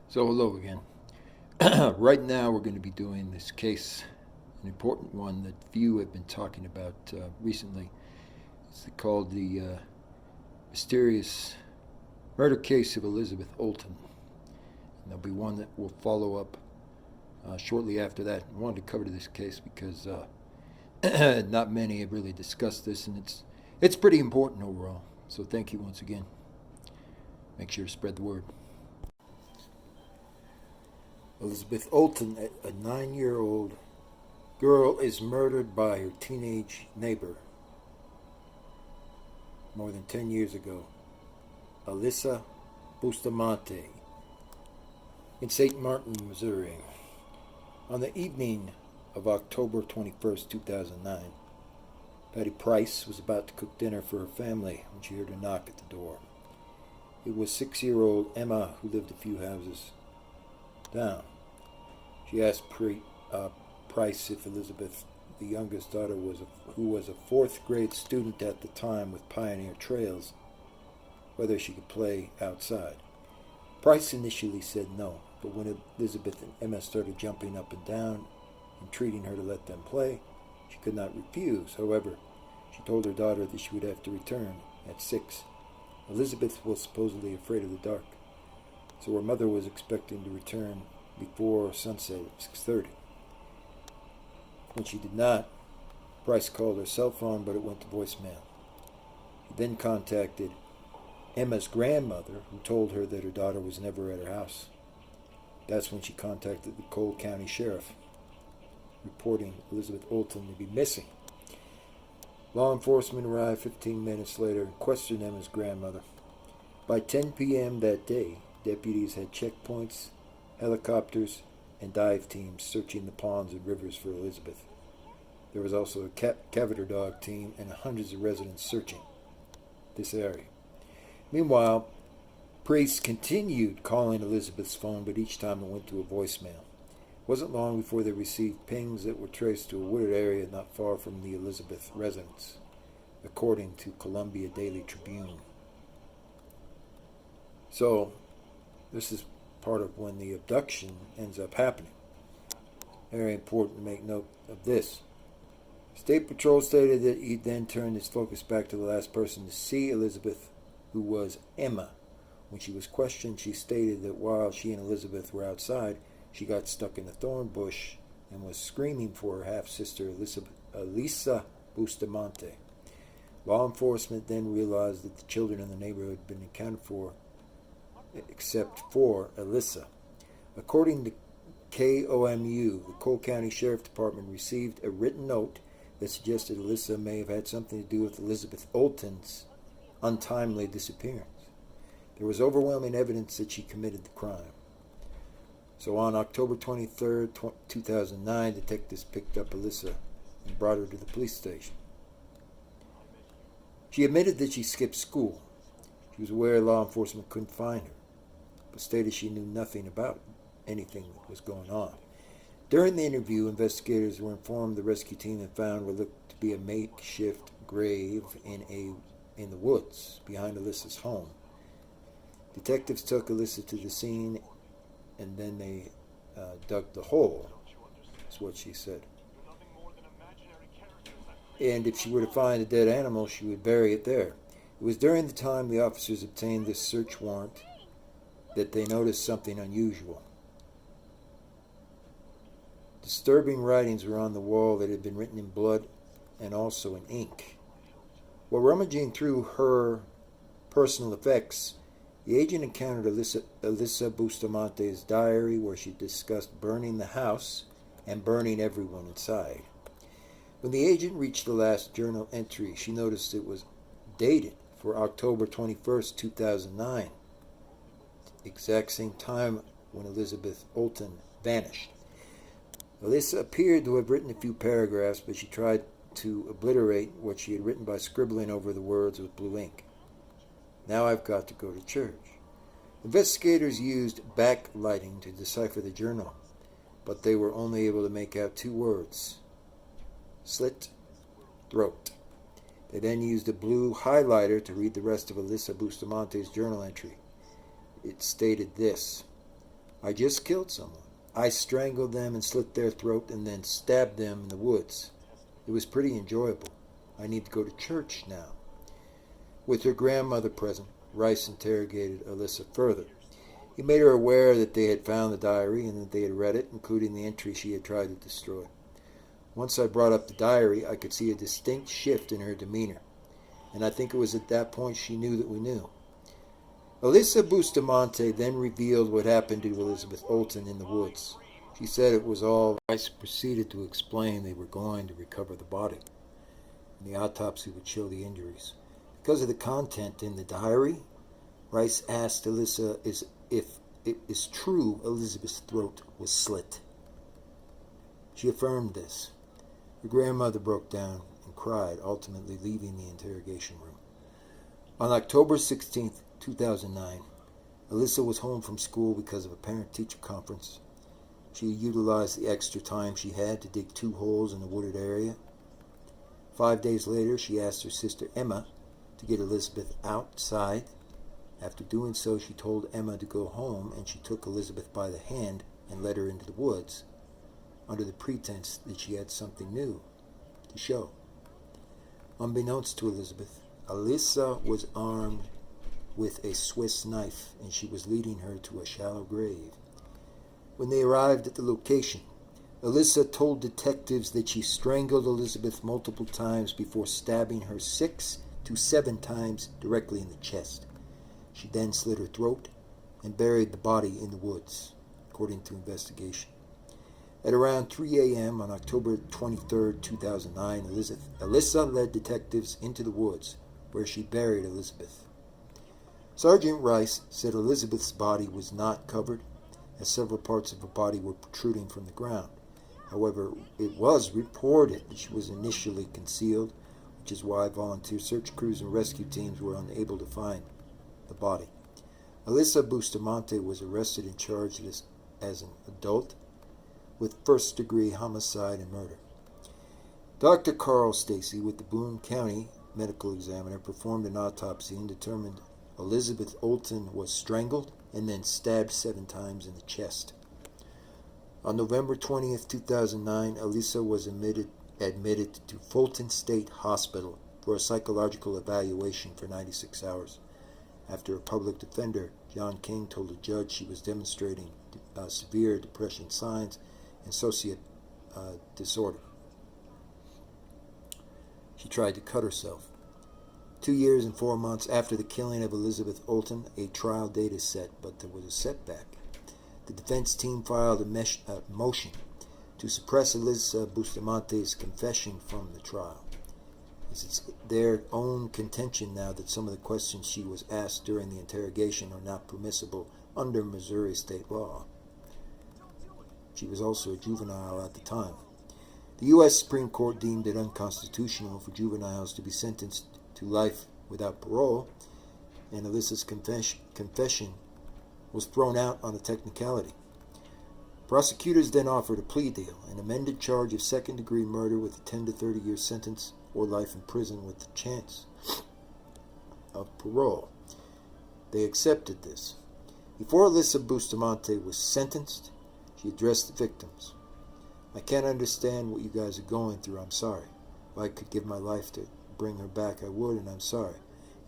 So, hello again. Right now, we're going to be doing this case, an important one that few have been talking about recently. It's called the mysterious murder case of Elizabeth Olten. And there'll be one that will follow up shortly after that. I wanted to cover this case because not many have really discussed this, and it's pretty important overall. So, thank you once again. Make sure to spread the word. Elizabeth Olten, a 9-year-old girl, is murdered by her teenage neighbor more than 10 years ago, Alyssa Bustamante, in St. Martin, Missouri. On the evening of October 21st, 2009, Patty Price was about to cook dinner for her family when she heard a knock at the door. It was 6-year-old Emma, who lived a few houses down. She asked Price if Elizabeth, the youngest daughter, who was a fourth-grade student at the time with Pioneer Trails, whether she could play outside. Price initially said no, but when Elizabeth and Emma started jumping up and down, entreating her to let them play, she could not refuse. However, she told her daughter that she would have to return at 6. Elizabeth was supposedly afraid of the dark, so her mother was expecting to return before sunset at 6:30. When she did not, Price called her cell phone, but it went to voicemail. He then contacted Emma's grandmother, who told her that her daughter was never at her house. That's when she contacted the Cole County Sheriff, reporting Elizabeth Olten to be missing. Law enforcement arrived 15 minutes later and questioned Emma's grandmother. By 10 p.m. that day, deputies had checkpoints, helicopters, and dive teams searching the ponds and rivers for Elizabeth. There was also a cavator dog team and hundreds of residents searching this area. Meanwhile, Priest continued calling Elizabeth's phone, but each time it went to a voicemail. It wasn't long before they received pings that were traced to a wooded area not far from the Elizabeth residence, according to Columbia Daily Tribune. So, this is part of when the abduction ends up happening. Very important to make note of this. State Patrol stated that he then turned his focus back to the last person to see Elizabeth, who was Emma. When she was questioned, she stated that while she and Elizabeth were outside, she got stuck in a thorn bush and was screaming for her half-sister, Alyssa Bustamante. Law enforcement then realized that the children in the neighborhood had been accounted for, except for Alyssa. According to KOMU, the Cole County Sheriff Department received a written note that suggested Alyssa may have had something to do with Elizabeth Olten's untimely disappearance. There was overwhelming evidence that she committed the crime. So on October 23rd, 2009, detectives picked up Alyssa and brought her to the police station. She admitted that she skipped school. She was aware law enforcement couldn't find her, but stated she knew nothing about anything that was going on. During the interview, investigators were informed the rescue team had found what looked to be a makeshift grave in the woods behind Alyssa's home. Detectives took Alyssa to the scene, and then they dug the hole, is what she said. And if she were to find a dead animal, she would bury it there. It was during the time the officers obtained this search warrant that they noticed something unusual. Disturbing writings were on the wall that had been written in blood and also in ink. While rummaging through her personal effects, the agent encountered Alyssa Bustamante's diary, where she discussed burning the house and burning everyone inside. When the agent reached the last journal entry, she noticed it was dated for October 21st, 2009, exact same time when Elizabeth Olten vanished. Alyssa appeared to have written a few paragraphs, but she tried to obliterate what she had written by scribbling over the words with blue ink. Now I've got to go to church. Investigators used backlighting to decipher the journal, but they were only able to make out 2 words: slit throat. They then used a blue highlighter to read the rest of Alyssa Bustamante's journal entry. It stated this: I just killed someone. I strangled them and slit their throat and then stabbed them in the woods. It was pretty enjoyable. I need to go to church now." With her grandmother present, Rice interrogated Alyssa further. He made her aware that they had found the diary and that they had read it, including the entry she had tried to destroy. Once I brought up the diary, I could see a distinct shift in her demeanor, and I think it was at that point she knew that we knew. Alyssa Bustamante then revealed what happened to Elizabeth Olten in the woods. She said it was all. Rice proceeded to explain they were going to recover the body, and the autopsy would show the injuries. Because of the content in the diary, Rice asked Alyssa if it is true Elizabeth's throat was slit. She affirmed this. Her grandmother broke down and cried, ultimately leaving the interrogation room. On October 16th, 2009, Alyssa was home from school because of a parent-teacher conference. She utilized the extra time she had to dig 2 holes in a wooded area. 5 days later, she asked her sister Emma to get Elizabeth outside. After doing so, she told Emma to go home, and she took Elizabeth by the hand and led her into the woods, under the pretense that she had something new to show. Unbeknownst to Elizabeth, Alyssa was armed with a Swiss knife, and she was leading her to a shallow grave. When they arrived at the location, Alyssa told detectives that she strangled Elizabeth multiple times before stabbing her 6 to 7 times directly in the chest. She then slit her throat and buried the body in the woods, according to investigation. At around 3 a.m. on October 23, 2009, Alyssa led detectives into the woods, where she buried Elizabeth. Sergeant Rice said Elizabeth's body was not covered, as several parts of her body were protruding from the ground. However, it was reported that she was initially concealed, which is why volunteer search crews and rescue teams were unable to find the body. Alyssa Bustamante was arrested and charged as an adult with first-degree homicide and murder. Dr. Carl Stacy with the Boone County Medical Examiner performed an autopsy and determined Elizabeth Olten was strangled and then stabbed 7 times in the chest. On November 20th, 2009, Alyssa was admitted to Fulton State Hospital for a psychological evaluation for 96 hours. After a public defender, John King, told the judge she was demonstrating severe depression signs and sociopath disorder. She tried to cut herself. 2 years and 4 months after the killing of Elizabeth Olten, a trial date is set, but there was a setback. The defense team filed a motion to suppress Alyssa Bustamante's confession from the trial. It's their own contention now that some of the questions she was asked during the interrogation are not permissible under Missouri state law. She was also a juvenile at the time. The U.S. Supreme Court deemed it unconstitutional for juveniles to be sentenced to life without parole, and Alyssa's confession was thrown out on a technicality. Prosecutors then offered a plea deal, an amended charge of second-degree murder with a 10 to 30-year sentence or life in prison with the chance of parole. They accepted this. Before Alyssa Bustamante was sentenced, she addressed the victims. "I can't understand what you guys are going through. I'm sorry. If I could give my life to bring her back, I would, and I'm sorry."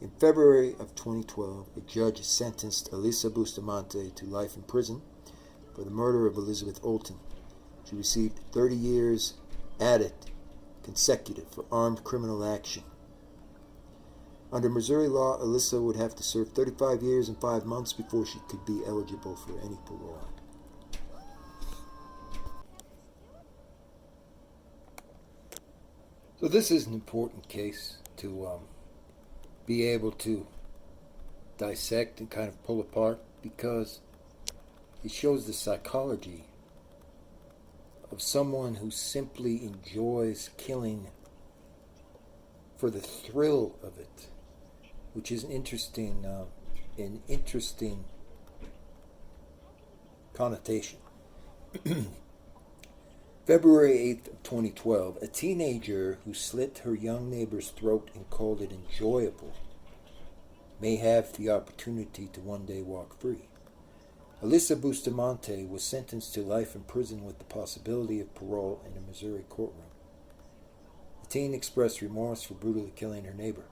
In February of 2012, a judge sentenced Alyssa Bustamante to life in prison for the murder of Elizabeth Olten. She received 30 years added consecutive for armed criminal action. Under Missouri law, Alyssa would have to serve 35 years and 5 months before she could be eligible for any parole. So this is an important case to be able to dissect and kind of pull apart, because it shows the psychology of someone who simply enjoys killing for the thrill of it, which is an interesting connotation. February 8th of 2012, a teenager who slit her young neighbor's throat and called it enjoyable may have the opportunity to one day walk free. Alyssa Bustamante was sentenced to life in prison with the possibility of parole in a Missouri courtroom. The teen expressed remorse for brutally killing her neighbor.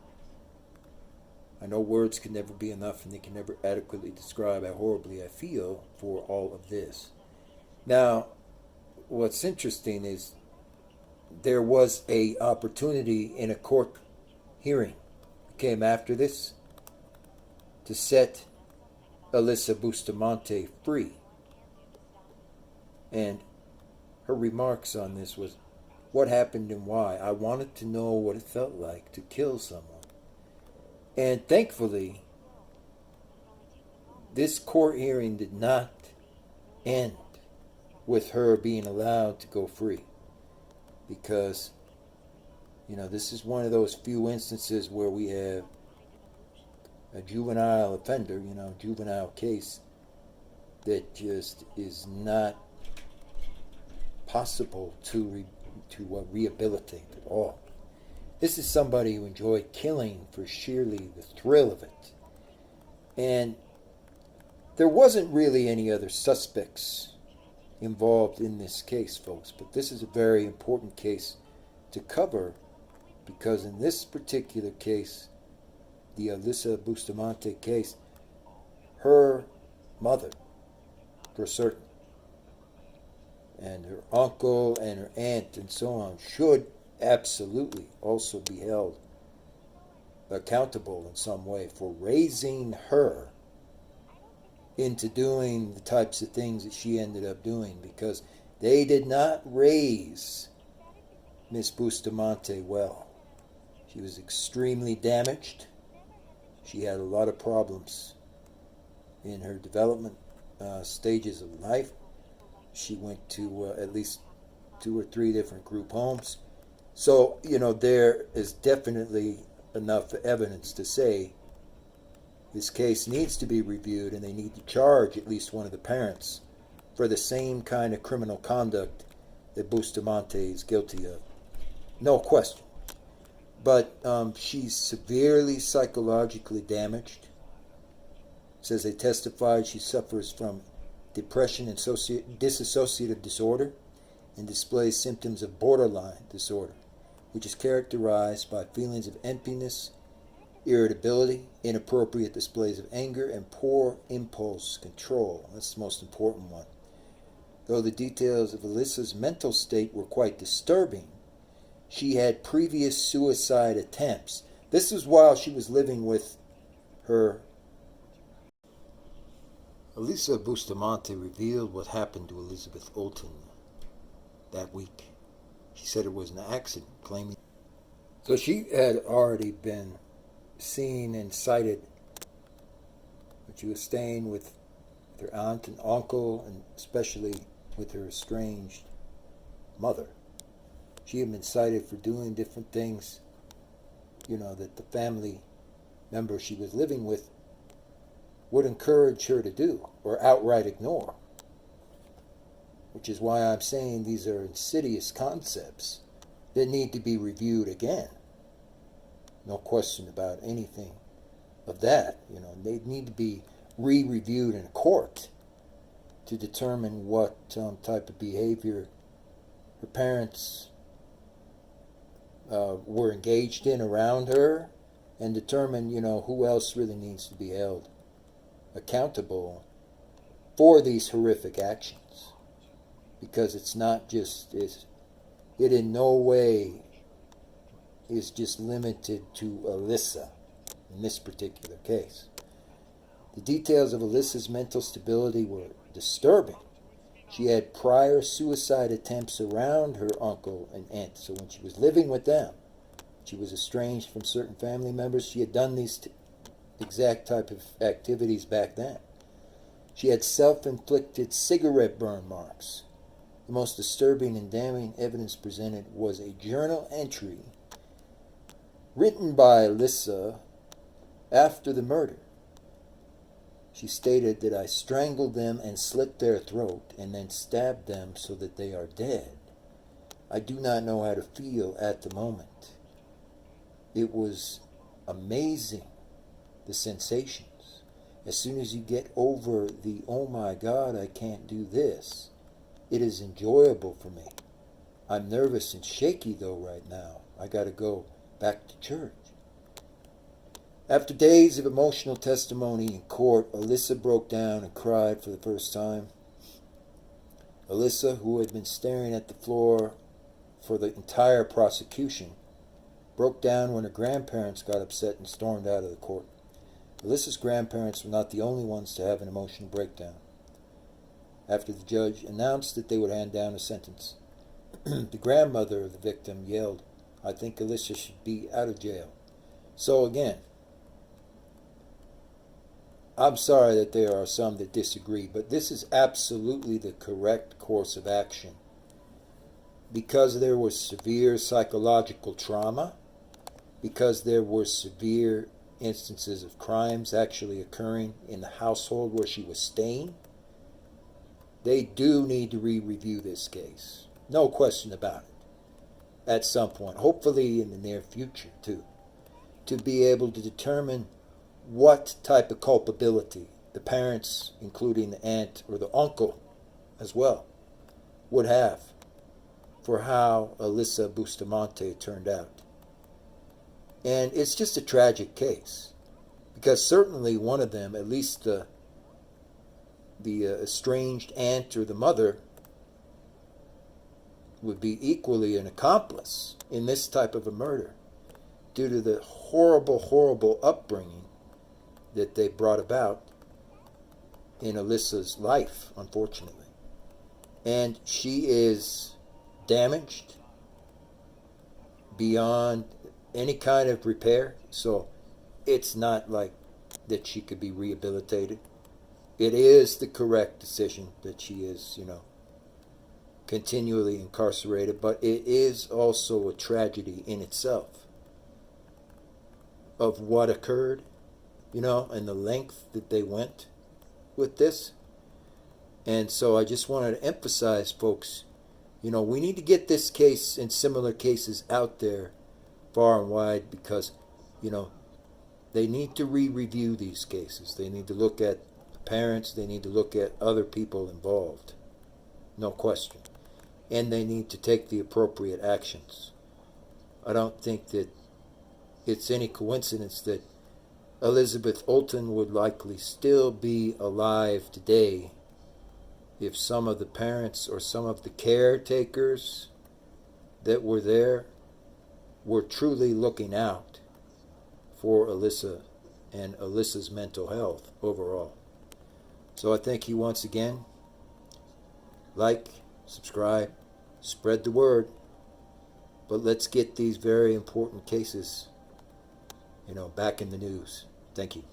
I know words can never be enough, and they can never adequately describe how horribly I feel for all of this. Now, what's interesting is there was a opportunity in a court hearing that came after this to set Alyssa Bustamante free. And her remarks on this was, what happened and why? I wanted to know what it felt like to kill someone. And thankfully, this court hearing did not end with her being allowed to go free. Because, this is one of those few instances where we have a juvenile offender, juvenile case that just is not possible to rehabilitate at all. This is somebody who enjoyed killing for sheerly the thrill of it. And there wasn't really any other suspects involved in this case, folks, but this is a very important case to cover because in this particular case, the Alyssa Bustamante case, her mother, for certain, and her uncle and her aunt and so on should absolutely also be held accountable in some way for raising her into doing the types of things that she ended up doing, because they did not raise Miss Bustamante well. She was extremely damaged. She had a lot of problems in her development stages of life. She went to at least 2 or 3 different group homes. So, there is definitely enough evidence to say this case needs to be reviewed, and they need to charge at least one of the parents for the same kind of criminal conduct that Bustamante is guilty of. No question. But she's severely psychologically damaged. Says they testified she suffers from depression and dissociative disorder and displays symptoms of borderline disorder, which is characterized by feelings of emptiness, irritability, inappropriate displays of anger, and poor impulse control. That's the most important one. Though the details of Alyssa's mental state were quite disturbing, she had previous suicide attempts. This was while she was living with her. Alyssa Bustamante revealed what happened to Elizabeth Olten that week. She said it was an accident, claiming. So she had already been seen and cited when she was staying with her aunt and uncle, and especially with her estranged mother. She had been cited for doing different things, that the family member she was living with would encourage her to do or outright ignore. Which is why I'm saying these are insidious concepts that need to be reviewed again. No question about anything of that. They need to be re-reviewed in court to determine what type of behavior her parents were engaged in around her, and determine, who else really needs to be held accountable for these horrific actions. Because it's not just, it in no way is just limited to Alyssa in this particular case. The details of Alyssa's mental stability were disturbing. She had prior suicide attempts around her uncle and aunt. So when she was living with them, she was estranged from certain family members. She had done these exact type of activities back then. She had self-inflicted cigarette burn marks. The most disturbing and damning evidence presented was a journal entry written by Alyssa after the murder. She stated that I strangled them and slit their throat and then stabbed them so that they are dead. I do not know how to feel at the moment. It was amazing, the sensations. As soon as you get over the, oh my God, I can't do this, it is enjoyable for me. I'm nervous and shaky though right now. I got to go back to church. After days of emotional testimony in court, Alyssa broke down and cried for the first time. Alyssa, who had been staring at the floor for the entire prosecution, broke down when her grandparents got upset and stormed out of the court. Alyssa's grandparents were not the only ones to have an emotional breakdown. After the judge announced that they would hand down a sentence, the grandmother of the victim yelled, "I think Alyssa should be out of jail." So again, I'm sorry that there are some that disagree, but this is absolutely the correct course of action. Because there was severe psychological trauma, because there were severe instances of crimes actually occurring in the household where she was staying, they do need to re-review this case. No question about it. At some point, hopefully in the near future too, to be able to determine what type of culpability the parents, including the aunt or the uncle as well, would have for how Alyssa Bustamante turned out. And it's just a tragic case, because certainly one of them, at least the estranged aunt or the mother, would be equally an accomplice in this type of a murder due to the horrible, horrible upbringing that they brought about in Alyssa's life, unfortunately. And she is damaged beyond any kind of repair, so it's not like that she could be rehabilitated. It is the correct decision that she is, continually incarcerated, but it is also a tragedy in itself of what occurred, and the length that they went with this. And so I just wanted to emphasize, folks, we need to get this case and similar cases out there far and wide, because, they need to re-review these cases. They need to look at the parents. They need to look at other people involved. No question. And they need to take the appropriate actions. I don't think that it's any coincidence that Elizabeth Olten would likely still be alive today if some of the parents or some of the caretakers that were there were truly looking out for Alyssa and Alyssa's mental health overall. So I thank you once again. Like, subscribe, spread the word. But let's get these very important cases, back in the news. Thank you.